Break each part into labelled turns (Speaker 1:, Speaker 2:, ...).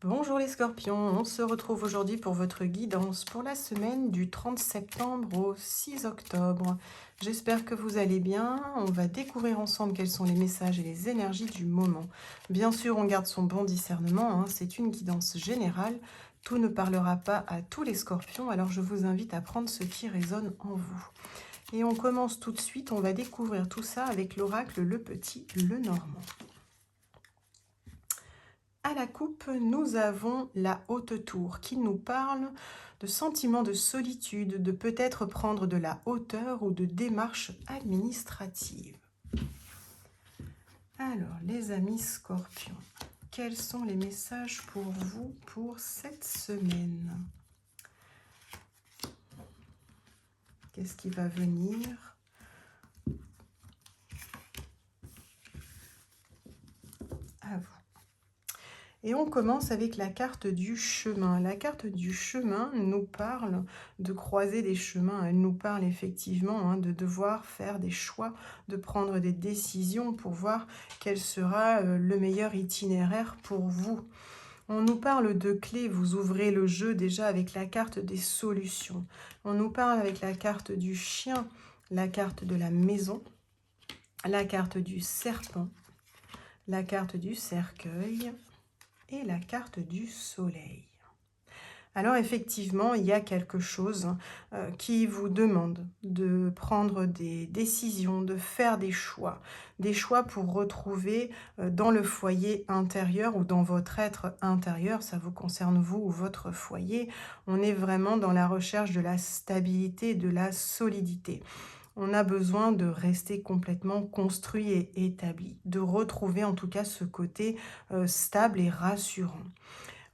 Speaker 1: Bonjour les scorpions, on se retrouve aujourd'hui pour votre guidance pour la semaine du 30 septembre au 6 octobre. J'espère que vous allez bien, on va découvrir ensemble quels sont les messages et les énergies du moment. Bien sûr, on garde son bon discernement, c'est une guidance générale, tout ne parlera pas à tous les scorpions, alors je vous invite à prendre ce qui résonne en vous. Et on commence tout de suite, on va découvrir tout ça avec l'oracle Le Petit, le Normand. À la coupe, nous avons la haute tour qui nous parle de sentiments de solitude, de peut-être prendre de la hauteur ou de démarches administratives. Alors, les amis scorpions, quels sont les messages pour vous pour cette semaine? Qu'est-ce qui va venir? À vous. Et on commence avec la carte du chemin. La carte du chemin nous parle de croiser des chemins. Elle nous parle effectivement de devoir faire des choix, de prendre des décisions pour voir quel sera le meilleur itinéraire pour vous. On nous parle de clés, vous ouvrez le jeu déjà avec la carte des solutions. On nous parle avec la carte du chien, la carte de la maison, la carte du serpent, la carte du cercueil, et la carte du soleil. Alors effectivement, il y a quelque chose qui vous demande de prendre des décisions, de faire des choix pour retrouver dans le foyer intérieur ou dans votre être intérieur, ça vous concerne vous ou votre foyer, on est vraiment dans la recherche de la stabilité, de la solidité. On a besoin de rester complètement construit et établi, de retrouver en tout cas ce côté stable et rassurant.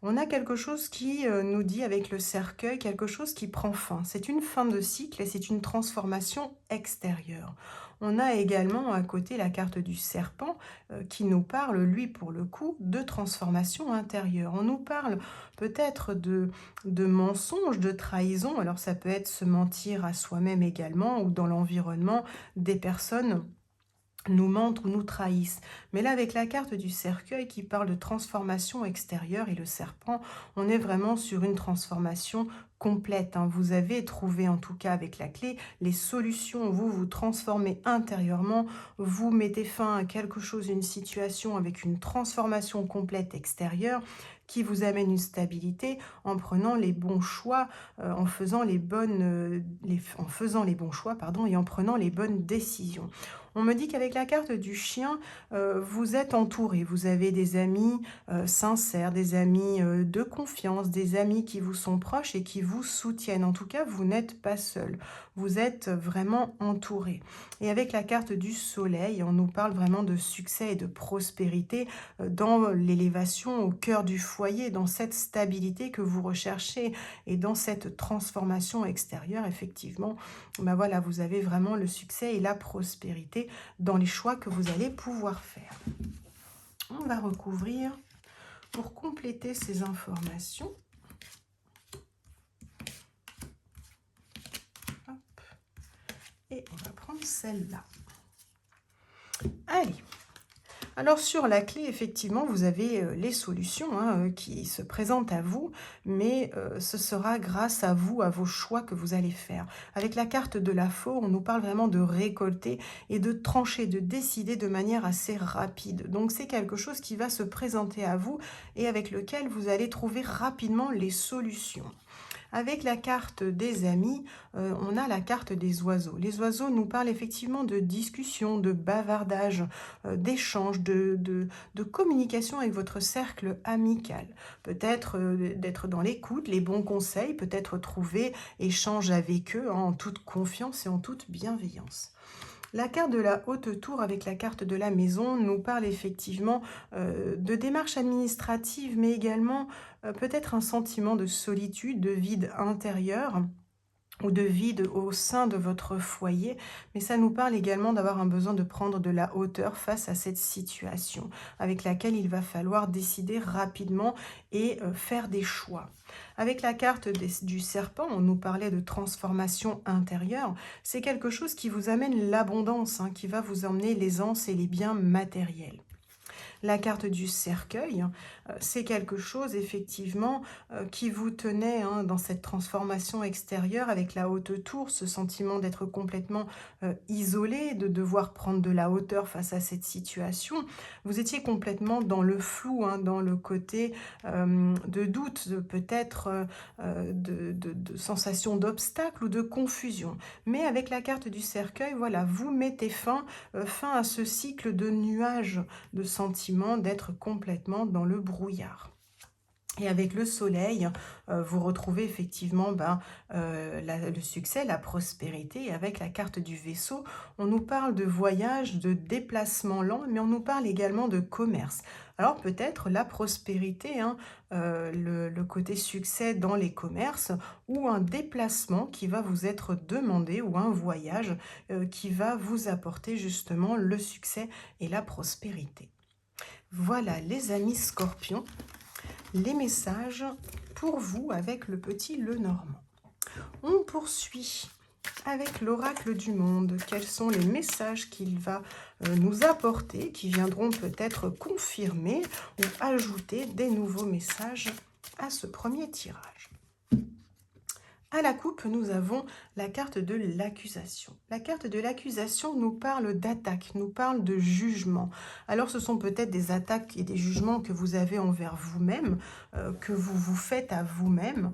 Speaker 1: On a quelque chose qui nous dit avec le cercueil, quelque chose qui prend fin. C'est une fin de cycle et c'est une transformation extérieure. On a également à côté la carte du serpent qui nous parle, lui pour le coup, de transformation intérieure. On nous parle peut-être de mensonges, de trahison. Alors ça peut être se mentir à soi-même également ou dans l'environnement des personnes nous mentent ou nous trahissent. Mais là, avec la carte du cercueil qui parle de transformation extérieure et le serpent, on est vraiment sur une transformation complète. Vous avez trouvé, en tout cas avec la clé, les solutions. Vous vous transformez intérieurement, vous mettez fin à quelque chose, une situation avec une transformation complète extérieure qui vous amène une stabilité en prenant les bons choix, en faisant les bons choix, et en prenant les bonnes décisions. On me dit qu'avec la carte du chien, vous êtes entouré, vous avez des amis sincères, des amis de confiance, des amis qui vous sont proches et qui vous soutiennent. En tout cas, vous n'êtes pas seul, vous êtes vraiment entouré. Et avec la carte du soleil, on nous parle vraiment de succès et de prospérité dans l'élévation au cœur du foyer, dans cette stabilité que vous recherchez et dans cette transformation extérieure, effectivement, voilà, vous avez vraiment le succès et la prospérité dans les choix que vous allez pouvoir faire. On va recouvrir pour compléter ces informations. Hop. Et on va prendre celle-là. Allez. Alors sur la clé, effectivement, vous avez les solutions qui se présentent à vous, mais ce sera grâce à vous, à vos choix que vous allez faire. Avec la carte de la faux, on nous parle vraiment de récolter et de trancher, de décider de manière assez rapide. Donc c'est quelque chose qui va se présenter à vous et avec lequel vous allez trouver rapidement les solutions. Avec la carte des amis, on a la carte des oiseaux. Les oiseaux nous parlent effectivement de discussion, de bavardage, d'échange, de communication avec votre cercle amical. Peut-être d'être dans l'écoute, les bons conseils, peut-être trouver échange avec eux en toute confiance et en toute bienveillance. La carte de la haute tour avec la carte de la maison nous parle effectivement de démarches administratives, mais également peut-être un sentiment de solitude, de vide intérieur ou de vide au sein de votre foyer, mais ça nous parle également d'avoir un besoin de prendre de la hauteur face à cette situation avec laquelle il va falloir décider rapidement et faire des choix. Avec la carte du serpent, on nous parlait de transformation intérieure, c'est quelque chose qui vous amène l'abondance, qui va vous emmener l'aisance et les biens matériels. La carte du cercueil, c'est quelque chose effectivement qui vous tenait hein, dans cette transformation extérieure avec la haute tour, ce sentiment d'être complètement isolé, de devoir prendre de la hauteur face à cette situation. Vous étiez complètement dans le flou, hein, dans le côté de doute, peut-être de sensation d'obstacle ou de confusion. Mais avec la carte du cercueil, voilà, vous mettez fin à ce cycle de nuages, de sentiments d'être complètement dans le brouillard. Et avec le soleil, vous retrouvez effectivement le succès, la prospérité. Et avec la carte du vaisseau, on nous parle de voyage, de déplacement lent, mais on nous parle également de commerce. Alors peut-être la prospérité, hein, le côté succès dans les commerces, ou un déplacement qui va vous être demandé, ou un voyage qui va vous apporter justement le succès et la prospérité. Voilà les amis scorpions, les messages pour vous avec le petit Lenormand. On poursuit avec l'oracle du monde. Quels sont les messages qu'il va nous apporter, qui viendront peut-être confirmer ou ajouter des nouveaux messages à ce premier tirage. À la coupe, nous avons la carte de l'accusation. La carte de l'accusation nous parle d'attaque, nous parle de jugement. Alors ce sont peut-être des attaques et des jugements que vous avez envers vous-même, que vous vous faites à vous-même,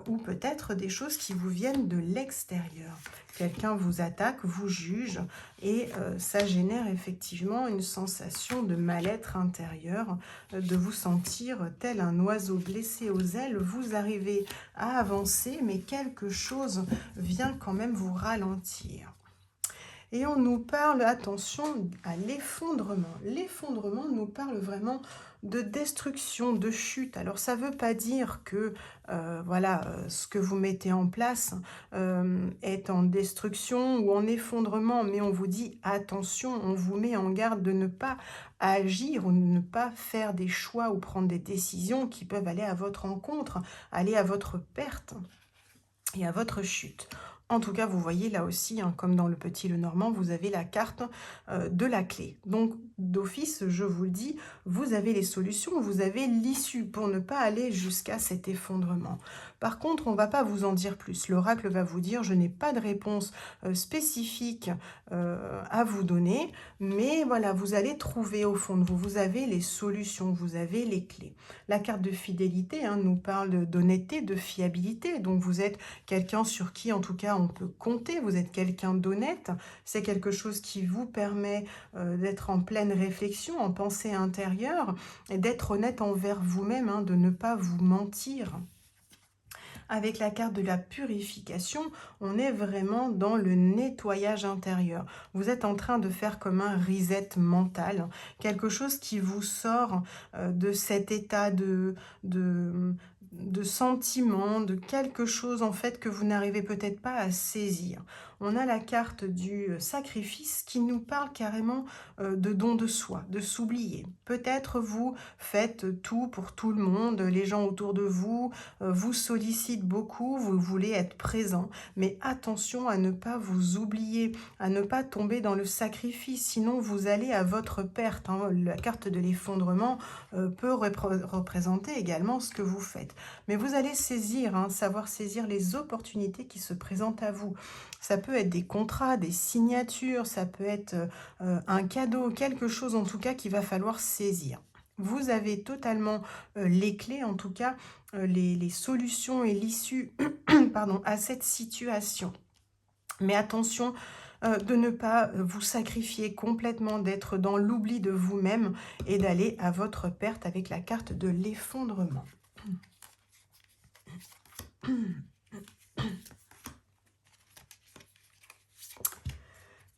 Speaker 1: ou peut-être des choses qui vous viennent de l'extérieur. Quelqu'un vous attaque, vous juge, et ça génère effectivement une sensation de mal-être intérieur, de vous sentir tel un oiseau blessé aux ailes. Vous arrivez à avancer, mais quelque chose vient quand même vous ralentir. Et on nous parle, attention, à l'effondrement. L'effondrement nous parle vraiment de destruction, de chute. Alors ça ne veut pas dire que ce que vous mettez en place est en destruction ou en effondrement, mais on vous dit attention, on vous met en garde de ne pas agir ou de ne pas faire des choix ou prendre des décisions qui peuvent aller à votre encontre, aller à votre perte et à votre chute. En tout cas, vous voyez là aussi, hein, comme dans le petit Lenormand, vous avez la carte de la clé. Donc, d'office, je vous le dis, vous avez les solutions, vous avez l'issue pour ne pas aller jusqu'à cet effondrement. Par contre, on ne va pas vous en dire plus. L'oracle va vous dire, je n'ai pas de réponse spécifique à vous donner, mais voilà, vous allez trouver au fond de vous, vous avez les solutions, vous avez les clés. La carte de fidélité hein, nous parle d'honnêteté, de fiabilité, donc vous êtes quelqu'un sur qui, en tout cas, on peut compter, vous êtes quelqu'un d'honnête, c'est quelque chose qui vous permet d'être en pleine réflexion, en pensée intérieure, et d'être honnête envers vous-même, hein, de ne pas vous mentir. Avec la carte de la purification, on est vraiment dans le nettoyage intérieur. Vous êtes en train de faire comme un reset mental, quelque chose qui vous sort de cet état de sentiment, de quelque chose en fait que vous n'arrivez peut-être pas à saisir. On a la carte du sacrifice qui nous parle carrément de don de soi, de s'oublier. Peut-être vous faites tout pour tout le monde, les gens autour de vous vous sollicitent beaucoup, vous voulez être présent, mais attention à ne pas vous oublier, à ne pas tomber dans le sacrifice, sinon vous allez à votre perte. Hein. La carte de l'effondrement peut représenter également ce que vous faites. Mais vous allez saisir, hein, savoir saisir les opportunités qui se présentent à vous. Ça peut être des contrats, des signatures, ça peut être un cadeau, quelque chose en tout cas qu'il va falloir saisir. Vous avez totalement les clés, en tout cas les solutions et l'issue pardon, à cette situation. Mais attention de ne pas vous sacrifier complètement, d'être dans l'oubli de vous-même et d'aller à votre perte avec la carte de l'effondrement.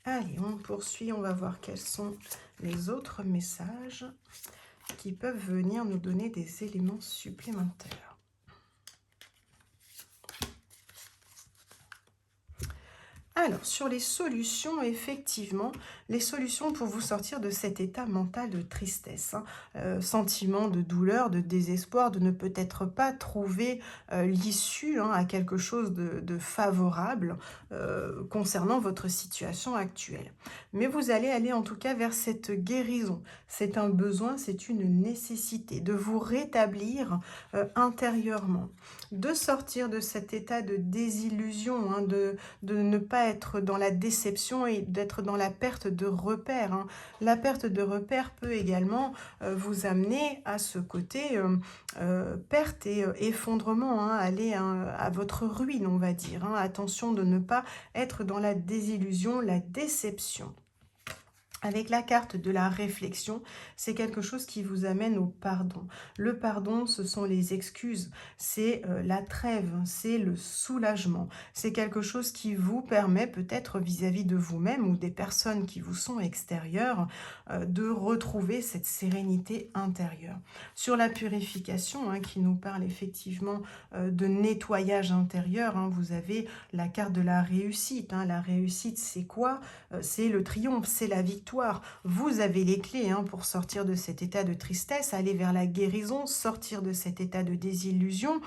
Speaker 1: Allez, on poursuit, on va voir quels sont les autres messages qui peuvent venir nous donner des éléments supplémentaires. Alors, sur les solutions, effectivement, les solutions pour vous sortir de cet état mental de tristesse, hein, sentiment de douleur, de désespoir, de ne peut-être pas trouver l'issue, hein, à quelque chose de favorable concernant votre situation actuelle. Mais vous allez aller en tout cas vers cette guérison. C'est un besoin, c'est une nécessité de vous rétablir intérieurement, de sortir de cet état de désillusion, hein, de ne pas être dans la déception et d'être dans la perte de repères, hein. La perte de repères peut également vous amener à ce côté perte et effondrement, hein, aller hein, à votre ruine, on va dire, hein. Attention de ne pas être dans la désillusion, la déception. Avec la carte de la réflexion, c'est quelque chose qui vous amène au pardon. Le pardon, ce sont les excuses, c'est la trêve, c'est le soulagement. C'est quelque chose qui vous permet peut-être vis-à-vis de vous-même ou des personnes qui vous sont extérieures de retrouver cette sérénité intérieure. Sur la purification, hein, qui nous parle effectivement de nettoyage intérieur, hein, vous avez la carte de la réussite. Hein. La réussite, c'est quoi? C'est le triomphe, c'est la victoire. Vous avez les clés hein, pour sortir de cet état de tristesse, aller vers la guérison, sortir de cet état de désillusion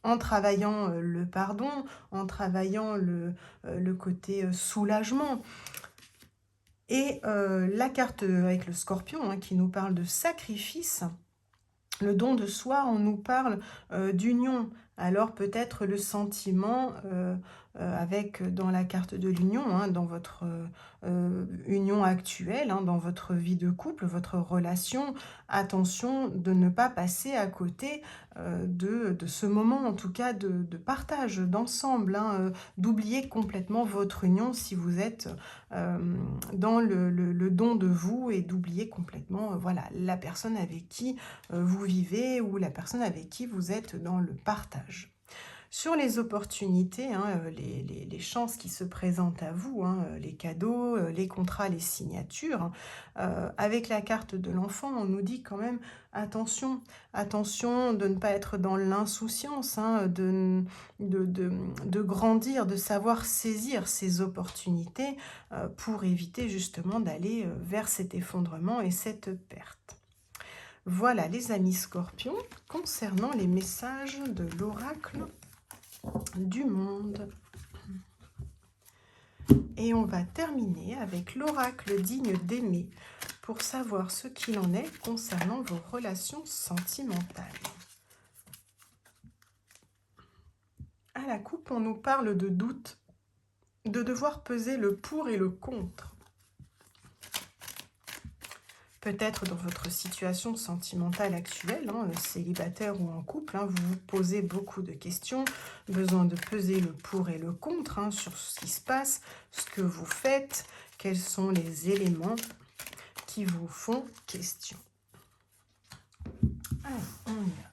Speaker 1: en travaillant le pardon, en travaillant le côté soulagement. Et la carte avec le scorpion hein, qui nous parle de sacrifice, le don de soi, on nous parle d'union. Alors peut-être le sentiment avec dans la carte de l'union, hein, dans votre union actuelle, hein, dans votre vie de couple, votre relation, attention de ne pas passer à côté de ce moment, en tout cas de partage, d'ensemble, hein, d'oublier complètement votre union si vous êtes dans le don de vous et d'oublier complètement voilà, la personne avec qui vous vivez ou la personne avec qui vous êtes dans le partage. Sur les opportunités, hein, les chances qui se présentent à vous, hein, les cadeaux, les contrats, les signatures, avec la carte de l'enfant, on nous dit quand même attention, attention de ne pas être dans l'insouciance, hein, de grandir, de savoir saisir ces opportunités pour éviter justement d'aller vers cet effondrement et cette perte. Voilà les amis scorpions, concernant les messages de l'oracle du monde. Et on va terminer avec l'oracle digne d'aimer pour savoir ce qu'il en est concernant vos relations sentimentales. À la coupe, on nous parle de doute, de devoir peser le pour et le contre. Peut-être dans votre situation sentimentale actuelle, hein, célibataire ou en couple, hein, vous vous posez beaucoup de questions, besoin de peser le pour et le contre hein, sur ce qui se passe, ce que vous faites, quels sont les éléments qui vous font question. Alors, on y va.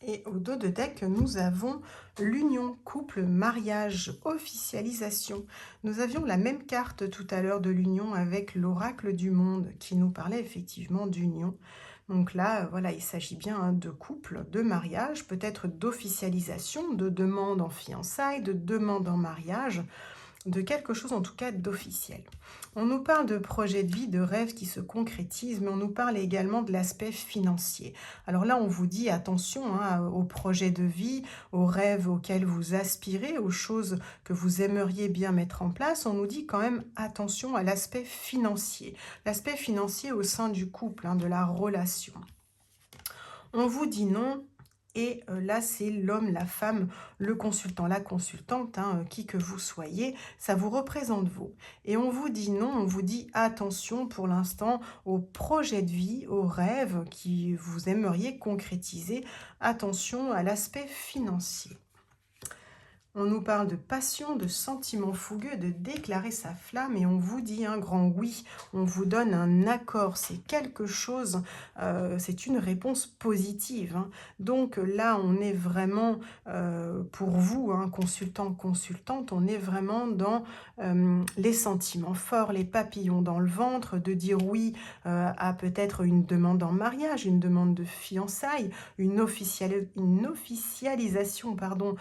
Speaker 1: Et au dos de deck, nous avons l'union, couple, mariage, officialisation. Nous avions la même carte tout à l'heure de l'union avec l'oracle du monde qui nous parlait effectivement d'union. Donc là, voilà, il s'agit bien hein, de couple, de mariage, peut-être d'officialisation, de demande en fiançailles, de demande en mariage, de quelque chose en tout cas d'officiel. On nous parle de projets de vie, de rêves qui se concrétisent, mais on nous parle également de l'aspect financier. Alors là, on vous dit attention hein, aux projets de vie, aux rêves auxquels vous aspirez, aux choses que vous aimeriez bien mettre en place. On nous dit quand même attention à l'aspect financier. L'aspect financier au sein du couple, hein, de la relation. On vous dit non. Et là, c'est l'homme, la femme, le consultant, la consultante, hein, qui que vous soyez, ça vous représente vous. Et on vous dit non, on vous dit attention pour l'instant aux projets de vie, aux rêves que vous aimeriez concrétiser. Attention à l'aspect financier. On nous parle de passion, de sentiments fougueux, de déclarer sa flamme et on vous dit un grand oui, on vous donne un accord, c'est quelque chose, c'est une réponse positive, hein. Donc là, on est vraiment, pour vous, hein, consultant, consultante, on est vraiment dans les sentiments forts, les papillons dans le ventre, de dire oui à peut-être une demande en mariage, une demande de fiançailles, une officialisation, pardon,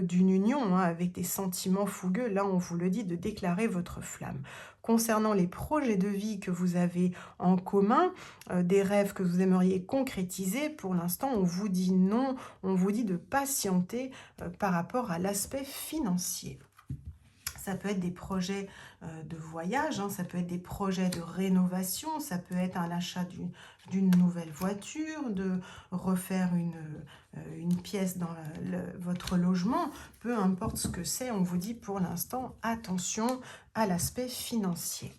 Speaker 1: d'une union, hein, avec des sentiments fougueux. Là, on vous le dit, de déclarer votre flamme. Concernant les projets de vie que vous avez en commun, des rêves que vous aimeriez concrétiser, pour l'instant, on vous dit non, on vous dit de patienter par rapport à l'aspect financier. Ça peut être des projets de voyage, hein, ça peut être des projets de rénovation, ça peut être un achat d'une nouvelle voiture, de refaire une pièce dans votre logement, peu importe ce que c'est, on vous dit pour l'instant, attention à l'aspect financier.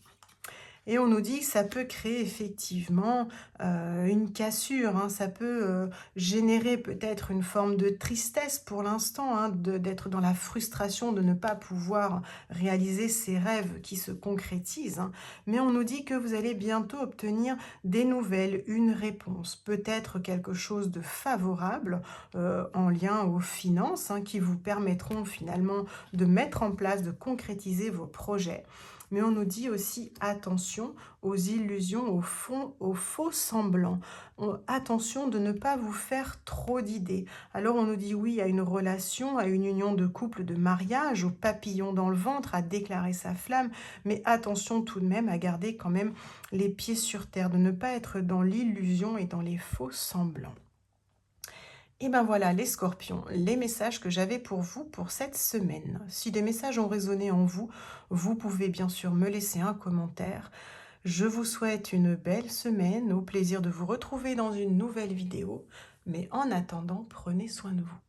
Speaker 1: Et on nous dit que ça peut créer effectivement une cassure, hein, ça peut générer peut-être une forme de tristesse pour l'instant, hein, d'être dans la frustration de ne pas pouvoir réaliser ses rêves qui se concrétisent, hein. Mais on nous dit que vous allez bientôt obtenir des nouvelles, une réponse, peut-être quelque chose de favorable en lien aux finances, hein, qui vous permettront finalement de mettre en place, de concrétiser vos projets. Mais on nous dit aussi attention aux illusions, aux faux semblants. Attention de ne pas vous faire trop d'idées. Alors on nous dit oui à une relation, à une union de couple, de mariage, au papillon dans le ventre, à déclarer sa flamme, mais attention tout de même à garder quand même les pieds sur terre, de ne pas être dans l'illusion et dans les faux semblants. Et ben voilà les scorpions, les messages que j'avais pour vous pour cette semaine. Si des messages ont résonné en vous, vous pouvez bien sûr me laisser un commentaire. Je vous souhaite une belle semaine, au plaisir de vous retrouver dans une nouvelle vidéo. Mais en attendant, prenez soin de vous.